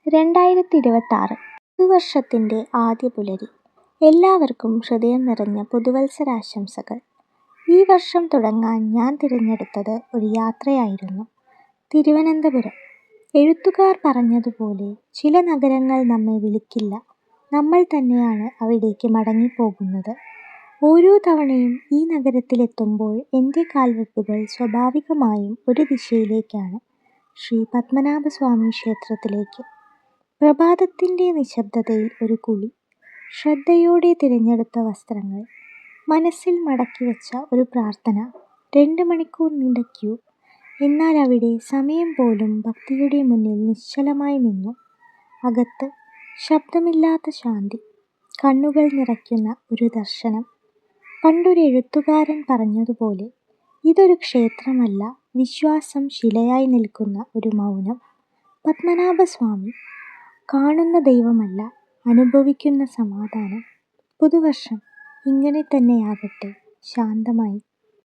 2026 പുതുവർഷത്തിൻ്റെ ആദ്യ പുലരി. എല്ലാവർക്കും ഹൃദയം നിറഞ്ഞ പുതുവത്സരാശംസകൾ. ഈ വർഷം തുടങ്ങാൻ ഞാൻ തിരഞ്ഞെടുത്തത് ഒരു യാത്രയായിരുന്നു. തിരുവനന്തപുരം. എഴുത്തുകാർ പറഞ്ഞതുപോലെ, ചില നഗരങ്ങൾ നമ്മെ വിളിക്കില്ല, നമ്മൾ തന്നെയാണ് അവിടേക്ക് മടങ്ങിപ്പോകുന്നത്. ഓരോ തവണയും ഈ നഗരത്തിലെത്തുമ്പോൾ എൻ്റെ കാൽവെപ്പുകൾ സ്വാഭാവികമായും ഒരു ദിശയിലേക്കാണ്: ശ്രീ പത്മനാഭസ്വാമി ക്ഷേത്രത്തിലേക്ക്. പ്രഭാതത്തിൻ്റെ നിശബ്ദതയിൽ ഒരു കുളി, ശ്രദ്ധയോടെ തിരഞ്ഞെടുത്ത വസ്ത്രങ്ങൾ, മനസ്സിൽ മടക്കിവെച്ച ഒരു പ്രാർത്ഥന. 2 മണിക്കൂർ നീണ്ട ക്യൂ. എന്നാൽ അവിടെ സമയം പോലും ഭക്തിയുടെ മുന്നിൽ നിശ്ചലമായി നിന്നു. അകത്ത് ശബ്ദമില്ലാത്ത ശാന്തി, കണ്ണുകൾ നിറയ്ക്കുന്ന ഒരു ദർശനം. പണ്ടൊരു എഴുത്തുകാരൻ പറഞ്ഞതുപോലെ, ഇതൊരു ക്ഷേത്രമല്ല, വിശ്വാസം ശിലയായി നിൽക്കുന്ന ഒരു മൗനം. പത്മനാഭസ്വാമി കാണുന്ന ദൈവമല്ല, അനുഭവിക്കുന്ന സമാധാനം. പുതുവർഷം ഇങ്ങനെ തന്നെയാകട്ടെ, ശാന്തമായി.